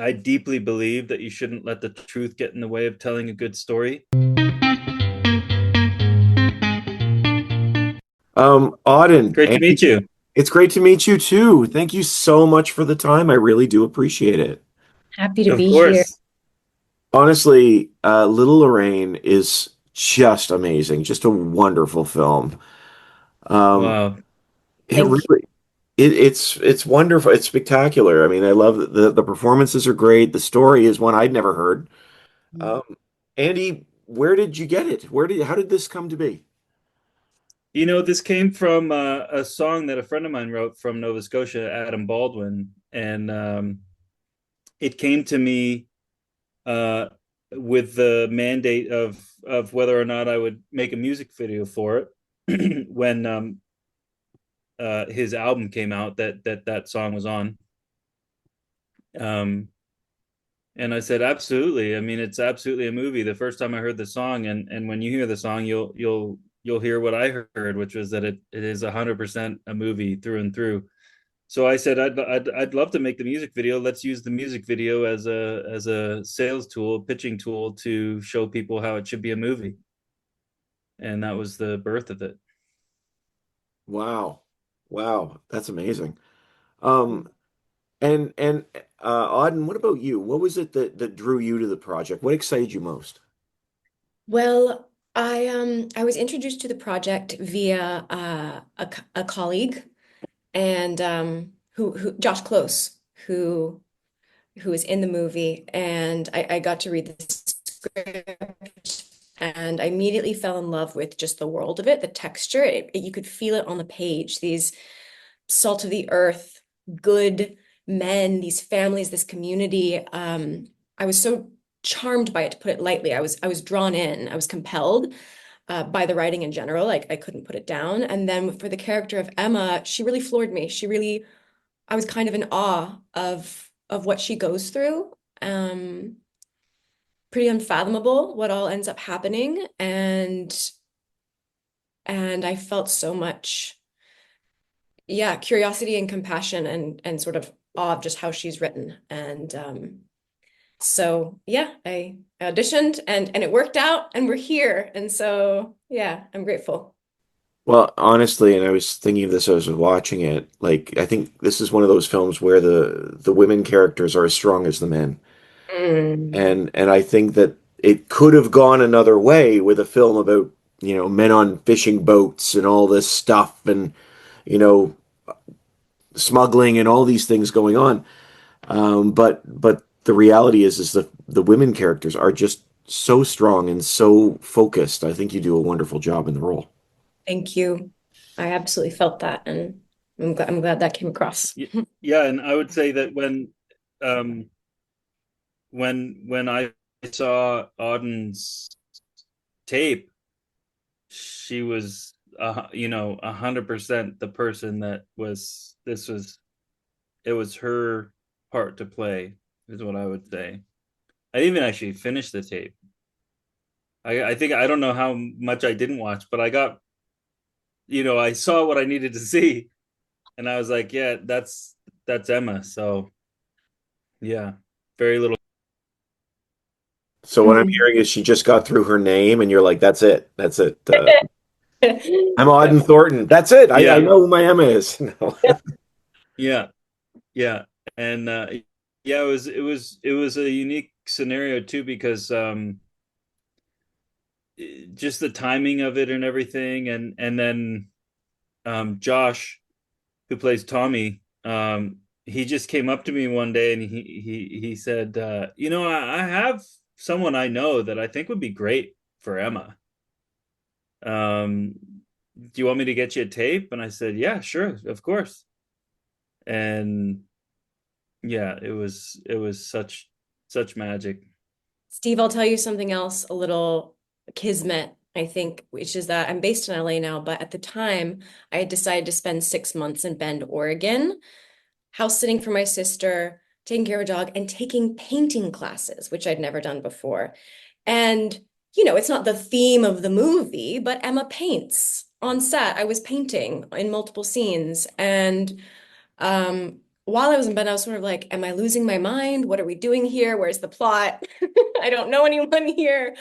I deeply believe that you shouldn't let the truth get in the way of telling a good story. Auden, Great to Andy, meet you. it's great to meet you too. Thank you so much for the time. I really do appreciate it. Happy to Of be here. course. Honestly, Little Lorraine is just amazing, just a wonderful film. Um, Wow. it Thank you. really, it's wonderful. It's spectacular. I mean, I love the performances are great. The story is one I'd never heard. Um, Andy, where did you get it? How did this come to be? This came from a song that a friend of mine wrote from Nova Scotia, Adam Baldwin, and it came to me uh, with the mandate of whether or not I would make a music video for it when his album came out that song was on. Um, and I said, absolutely. I mean, it's absolutely a movie. The first time I heard the song, and when you hear the song, you'll hear what I heard, which was that it is 100% a movie through and through. So I said, I'd love to make the music video. Let's use the music video as a sales tool, pitching tool to show people how it should be a movie. And that was the birth of it. Wow, wow, that's amazing. Um, and Auden, what about you? What was it that drew you to the project? What excited you most? Well, I was introduced to the project via a colleague and who Josh Close who is in the movie, and I got to read the script, and I immediately fell in love with just the world of it, the texture. You could feel it on the page. These salt of the earth, good men, these families, this community. I was so charmed by it, to put it lightly. I was drawn in. I was compelled by the writing in general. Like I couldn't put it down. And then for the character of Emma, she really floored me. I was kind of in awe of what she goes through. Um, Pretty unfathomable what all ends up happening, and I felt so much, yeah, curiosity and compassion and sort of awe of just how she's written. And so yeah, I auditioned and it worked out and we're here. And so yeah, I'm grateful. Well, honestly, and I was thinking of this as I was watching it, like I think this is one of those films where the women characters are as strong as the men. Mm. And I think that it could have gone another way with a film about, men on fishing boats and all this stuff and, you know, smuggling and all these things going on. But the reality is the women characters are just so strong and so focused. I think you do a wonderful job in the role. Thank you. I absolutely felt that, and I'm glad that came across. Yeah, and I would say that um, when I saw Auden's tape, she was 100% the person that was this was it was her part to play, is what I would say. I even actually finished the tape. I think I don't know how much I didn't watch, but I saw what I needed to see, and I was like, yeah, that's Emma. So yeah, very little. So what I'm hearing is she just got through her name, and you're like, that's it, that's it. I'm Auden Thornton. That's it. I Yeah, know who my Emma is. No. yeah, yeah, and yeah, it was a unique scenario too because just the timing of it and everything, and then Josh, who plays Tommy, he just came up to me one day and he said, I have someone I know that I think would be great for Emma. Um, do you want me to get you a tape? And I said, yeah, sure, of course. And yeah, it was such magic. Steve, I'll tell you something else, a little kismet, I think, which is that I'm based in LA now, but at the time I had decided to spend 6 months in Bend, Oregon, house sitting for my sister, taking care of a dog, and taking painting classes, which I'd never done before. And, it's not the theme of the movie, but Emma paints on set. I was painting in multiple scenes. And um, while I was in bed, I was sort of like, am I losing my mind? What are we doing here? Where's the plot? I don't know anyone here.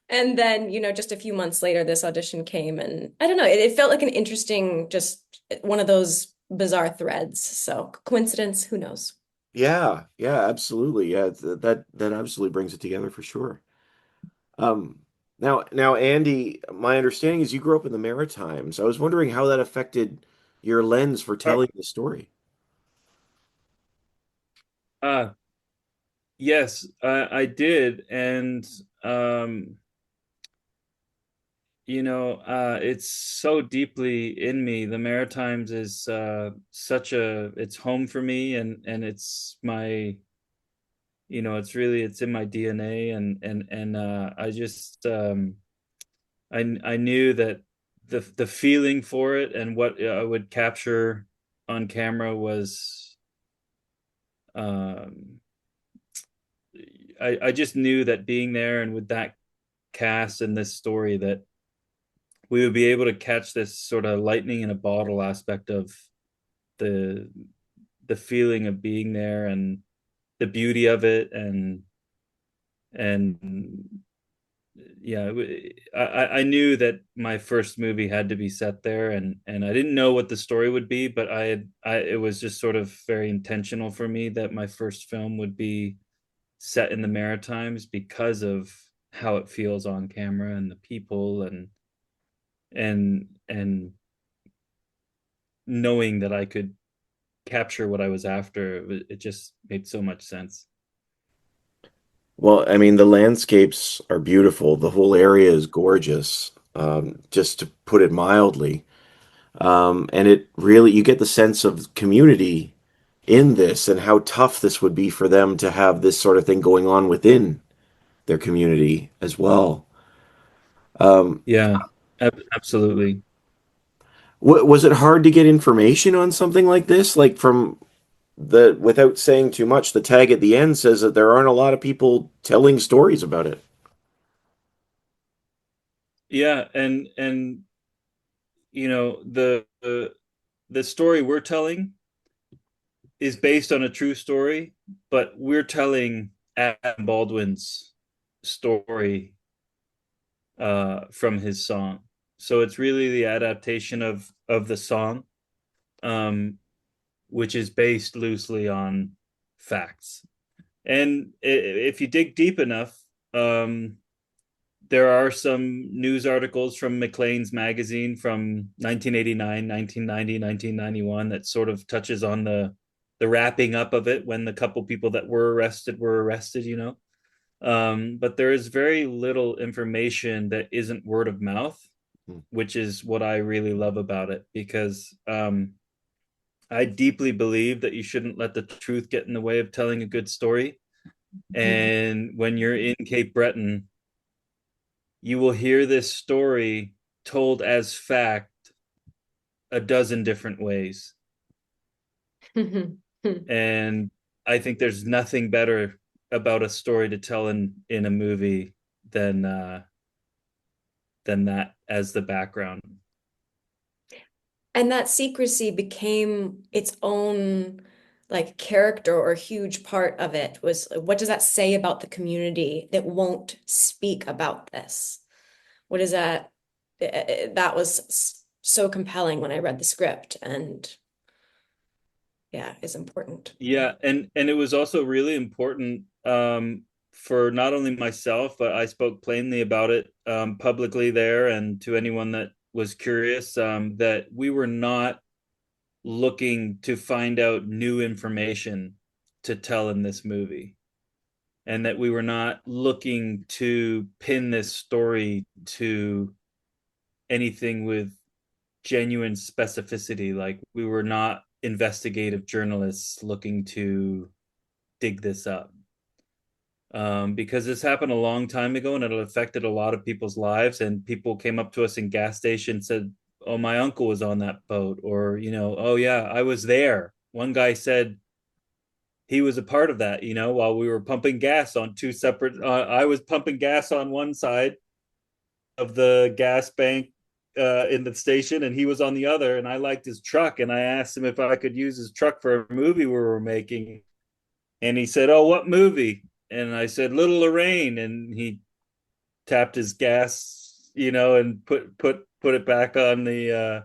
And then, just a few months later, this audition came, and I don't know, it felt like an interesting, just one of those bizarre threads. So coincidence, who knows? Yeah, yeah, absolutely. Yeah, that absolutely brings it together for sure. Um, now, Andy, my understanding is you grew up in the Maritimes. I was wondering how that affected your lens for Uh, telling the story. uh, yes, I did, and um, it's so deeply in me. The Maritimes is it's home for me, and it's my, it's in my DNA, and I just I knew that the feeling for it and what I would capture on camera was um I just knew that being there and with that cast and this story that we would be able to catch this sort of lightning in a bottle aspect of the the feeling of being there and the beauty of it and yeah, I knew that my first movie had to be set there, and I didn't know what the story would be, but it was just sort of very intentional for me that my first film would be set in the Maritimes because of how it feels on camera and the people and knowing that I could capture what I was after. It just made so much sense. Well, I mean, the landscapes are beautiful. The whole area is gorgeous, just to put it mildly. And it really, you get the sense of community in this and how tough this would be for them to have this sort of thing going on within their community as well. Um, Yeah, absolutely. was it hard to get information on something like this? Like from without saying too much, the tag at the end says that there aren't a lot of people telling stories about it. Yeah, and the story we're telling is based on a true story, but we're telling Adam Baldwin's story from his song. So it's really the adaptation of the song, um, which is based loosely on facts. And if you dig deep enough, um, there are some news articles from Maclean's magazine from 1989, 1990, 1991 that sort of touches on the wrapping up of it when the couple people that were arrested, but there is very little information that isn't word of mouth, Hmm. which is what I really love about it because I deeply believe that you shouldn't let the truth get in the way of telling a good story. Mhm. And when you're in Cape Breton, you will hear this story told as fact a dozen different ways. And I think there's nothing better about a story to tell in a movie than that as the background. And that secrecy became its own like character or huge part of it was what does that say about the community that won't speak about this? What is that? That was so compelling when I read the script and yeah, is important. Yeah, and it was also really important for not only myself, but I spoke plainly about it publicly there and to anyone that was curious that we were not looking to find out new information to tell in this movie, and that we were not looking to pin this story to anything with genuine specificity. Like we were not investigative journalists looking to dig this up. Because this happened a long time ago and it affected a lot of people's lives. And people came up to us in gas stations, said, "Oh, my uncle was on that boat," or "Oh yeah, I was there." One guy said he was a part of that. While we were pumping gas on two separate. I was pumping gas on one side of the gas bank, in the station, and he was on the other, and I liked his truck, and I asked him if I could use his truck for a movie we were making, and he said, "Oh, what movie?" And I said, "Little Lorraine," and he tapped his gas, and put it back on the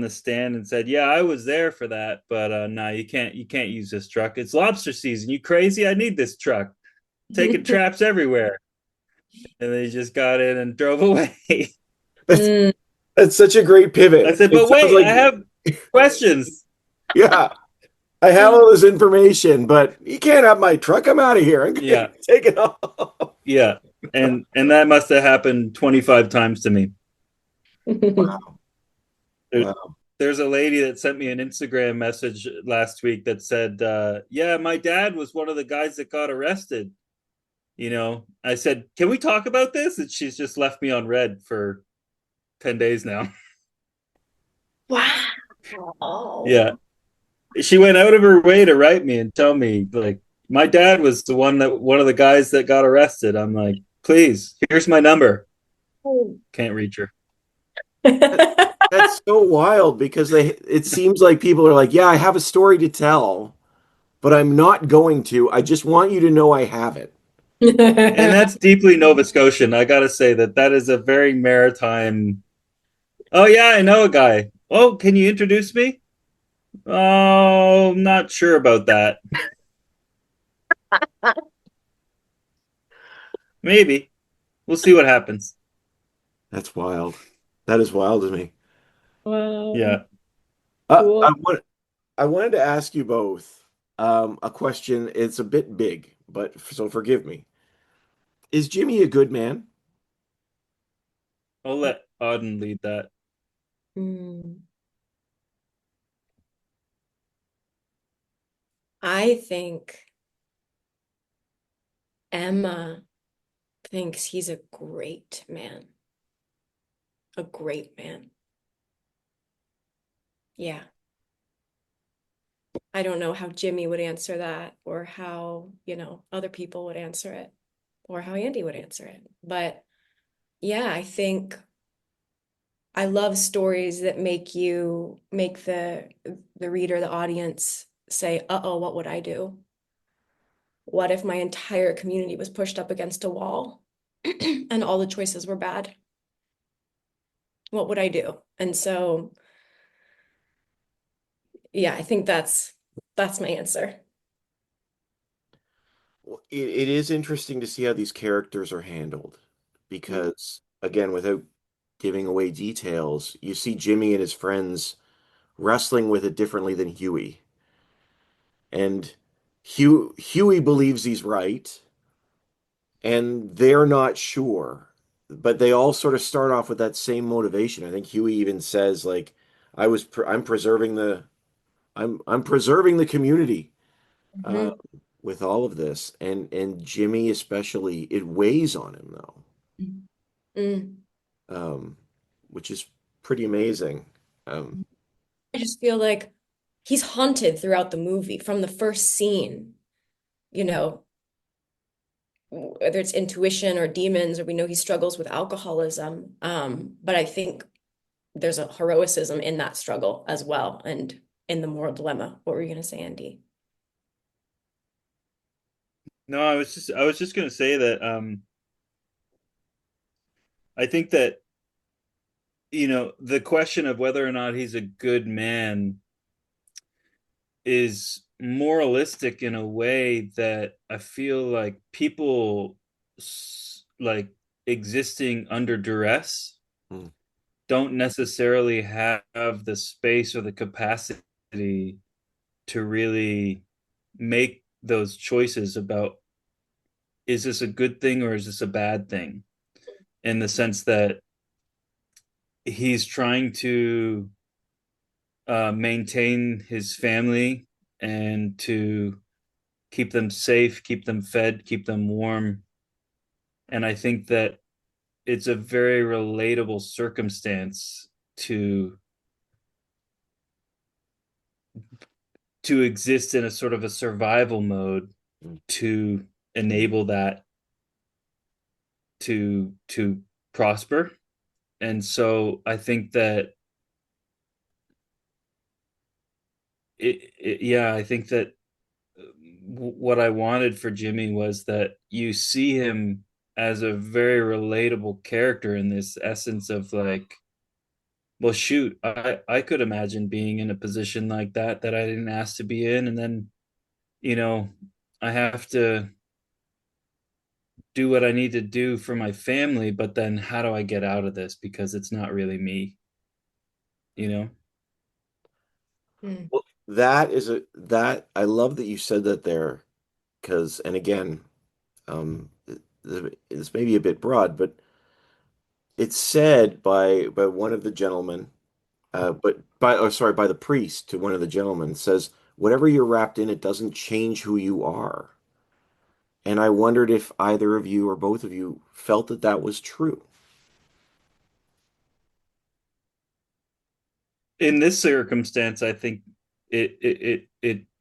stand and said, "Yeah, I was there for that, but no, you can't use this truck. It's lobster season. You crazy? I need this truck. Taking traps everywhere." And they just got in and drove away. That's Mm. that's such a great I pivot. said, It "But sounds wait, like I have questions." yeah, I have all this information, but you can't have my truck. I'm out of here. I'm gonna Yeah, take it off. yeah, and that must have happened 25 times to me. There, Wow. there's a lady that sent me an Instagram message last week that said, "Yeah, my dad was one of the guys that got arrested." I said, "Can we talk about this?" And she's just left me on red for 10 days now. Wow. Yeah. She went out of her way to write me and tell me, like, my dad was one of the guys that got arrested. I'm like, "Please, here's my number." Can't reach her. That's so wild because it seems like people are like, yeah, I have a story to tell, but I'm not going to. I just want you to know I have it. And that's deeply Nova Scotian. I got to say that is a very maritime. "Oh, yeah, I know a guy." "Oh, can you introduce me?" "Oh, not sure about that." "Maybe. We'll see what happens." That's wild. That is wild to me. Wow. Yeah. Uh, I Cool. want, I wanted to ask you both a question. It's a bit big, but so forgive me. Is Jimmy a good man? I'll let Auden lead that. Mm. I think Emma thinks he's a great man. A great man. Yeah. I don't know how Jimmy would answer that or how, other people would answer it or how Andy would answer it. But yeah, I think I love stories that make the reader, the audience say, "Uh-oh, what would I do? What if my entire community was pushed up against a wall and all the choices were bad? What would I do?" And so, yeah, I think that's my answer. It is interesting to see how these characters are handled because, again, without giving away details, you see Jimmy and his friends wrestling with it differently than Huey. And Huey believes he's right, and they're not sure. But they all sort of start off with that same motivation. I think Huey even says, like, I'm preserving I'm preserving the community uh, Mhm. with all of this, and Jimmy especially, it weighs on him though, Mm. um, which is pretty amazing. Um, I just feel like he's haunted throughout the movie from the first scene, you know, whether it's intuition or demons, or we know he struggles with alcoholism. But I think there's a heroism in that struggle as well, and in the moral dilemma. What were you going to say, Andy? No, I was just gonna say that I think that the question of whether or not he's a good man is moralistic in a way that I feel like people like existing under duress mm, don't necessarily have the space or the capacity to really make those choices about, is this a good thing or is this a bad thing, in the sense that he's trying to maintain his family and to keep them safe, keep them fed, keep them warm. And I think that it's a very relatable circumstance to exist in a sort of a survival mode mm. to enable that to prosper. and so I think that yeah, I think that what I wanted for Jimmy was that you see him as a very relatable character in this essence of like, well, shoot, I could imagine being in a position like that I didn't ask to be in, and then, you know, I have to do what I need to do for my family, but then how do I get out of this because it's not really me, you know? Mm. Well, that is a that I love that you said that there, because, and again, um, this may be a bit broad, but it's said by one of the gentlemen, but by oh sorry, by the priest to one of the gentlemen says, whatever you're wrapped in, it doesn't change who you are. And I wondered if either of you or both of you felt that that was true. In this circumstance, I think it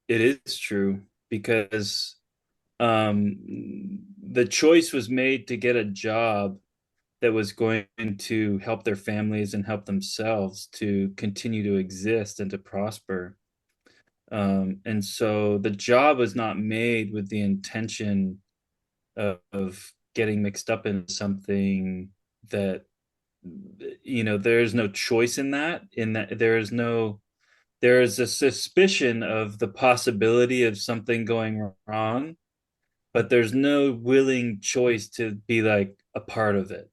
is true because the choice was made to get a job that was going to help their families and help themselves to continue to exist and to prosper. And so the job was not made with the intention of getting mixed up in something that, you know, there's no choice in that there is a suspicion of the possibility of something going wrong, but there's no willing choice to be like a part of it.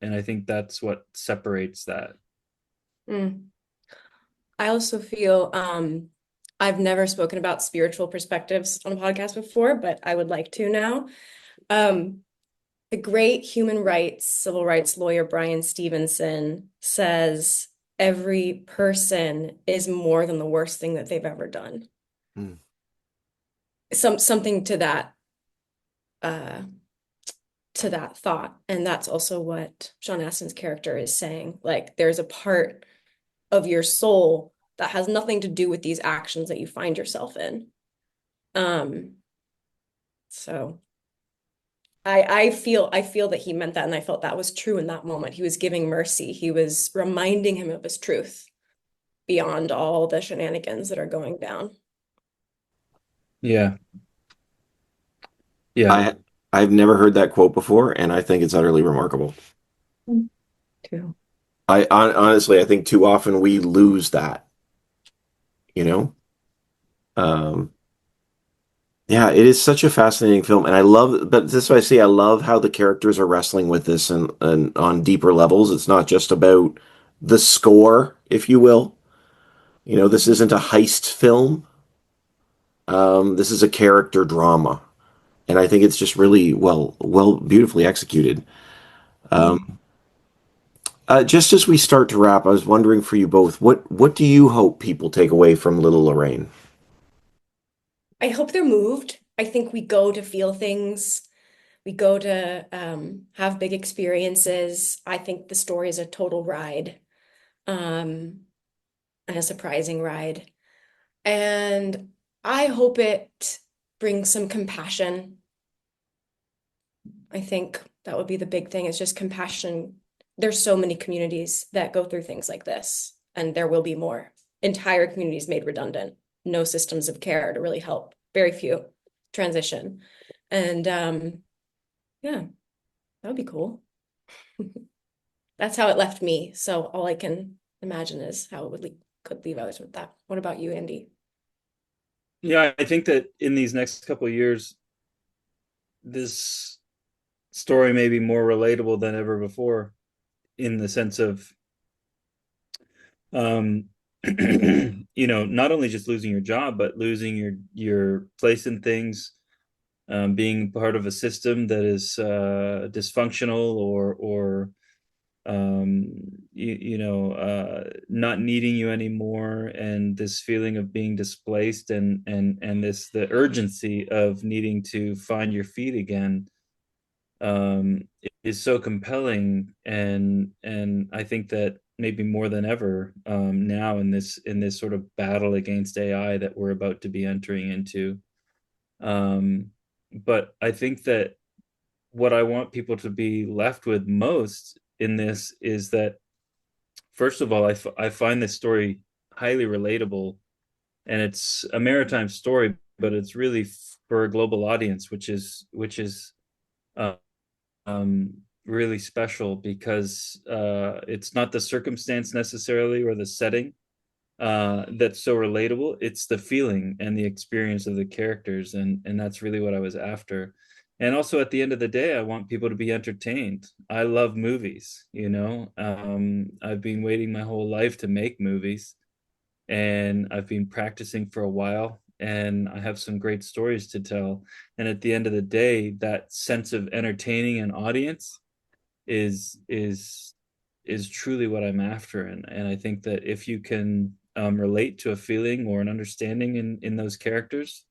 And I think that's what separates that. Mm. I also feel I've never spoken about spiritual perspectives on a podcast before, but I would like to now. Um, the great human rights, civil rights lawyer Brian Stevenson says every person is more than the worst thing that they've ever done. Hmm. Something uh to that thought. And that's also what Sean Astin's character is saying. Like there's a part of your soul that has nothing to do with these actions that you find yourself in. Um, so I feel that he meant that, and I felt that was true in that moment. He was giving mercy. He was reminding him of his truth beyond all the shenanigans that are going down. Yeah. Yeah. I I've never heard that quote before, and I think it's utterly remarkable. Mm. Too. Honestly, I think too often we lose that, you know? Um, yeah, it is such a fascinating film, and I love, but this is what I say, I love how the characters are wrestling with this and on deeper levels. It's not just about the score, if you will. You know, this isn't a heist film. This is a character drama, and I think it's just really beautifully executed. Mm. Um, just as we start to wrap, I was wondering for you both, what do you hope people take away from Little Lorraine? I hope they're moved. I think we go to feel things. We go to have big experiences. I think the story is a total ride, um, and a surprising ride. And I hope it brings some compassion. I think that would be the big thing, is just compassion. There's so many communities that go through things like this, and there will be more. Entire communities made redundant, no systems of care to really help, very few transition. And yeah, that would be cool. That's how it left me. So all I can imagine is how it could leave others with that. What about you, Andy? Yeah, I think that in these next couple of years, this story may be more relatable than ever before in the sense of, um, you know, not only just losing your job, but losing your place in things, being part of a system that is dysfunctional or you know, not needing you anymore, and this feeling of being displaced, and this the urgency of needing to find your feet again, is so compelling, and I think that maybe more than ever, now in this sort of battle against AI that we're about to be entering into. Um, but I think that what I want people to be left with most in this is that, first of all, I find this story highly relatable, and it's a maritime story, but it's really for a global audience, which is uh, really special because it's not the circumstance necessarily or the setting that's so relatable. It's the feeling and the experience of the characters, and that's really what I was after. And also, at the end of the day, I want people to be entertained. I love movies, you know. I've been waiting my whole life to make movies, and I've been practicing for a while, and I have some great stories to tell. And at the end of the day, that sense of entertaining an audience is is is truly what I'm after. And I think that if you can relate to a feeling or an understanding in those characters,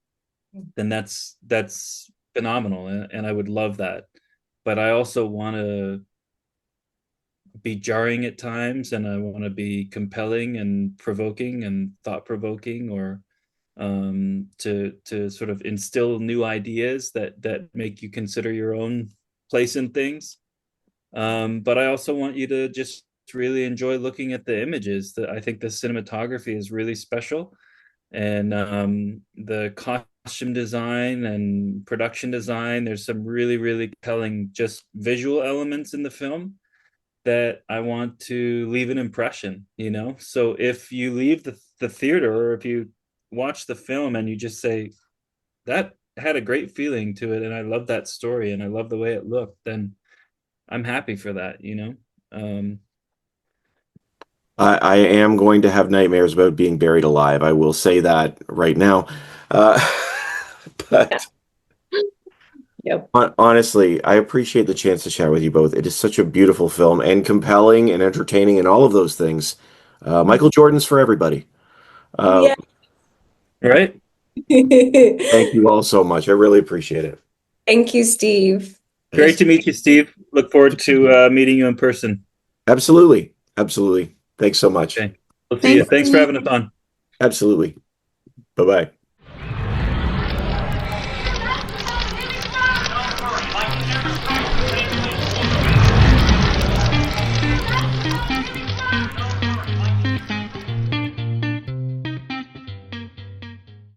then that's phenomenal, and I would love that. But I also want to be jarring at times, and I want to be compelling and provoking and thought provoking, or to sort of instill new ideas that make you consider your own place in things. But I also want you to just really enjoy looking at the images. That I think the cinematography is really special, and the costume design and production design. There's some really, really compelling just visual elements in the film that I want to leave an impression, you know? So if you leave the theater, or if you watch the film and you just say, that had a great feeling to it, and I love that story, and I love the way it looked, then I'm happy for that, you know? Um, I am going to have nightmares about being buried alive. I will say that right now. Uh, Yeah. but Yep. honestly, I appreciate the chance to chat with you both. It is such a beautiful film and compelling and entertaining and all of those things. Michael Jordan's for everybody. Uh, Yeah. right? Thank you all so much. I really appreciate it. Thank you, Steve. Great Yes, to meet you, Steve. Look forward to meeting you in person. absolutely. Absolutely. Thanks so much. Okay. We'll see you. Thanks, Thanks for Steve. having us on. Absolutely. Bye bye.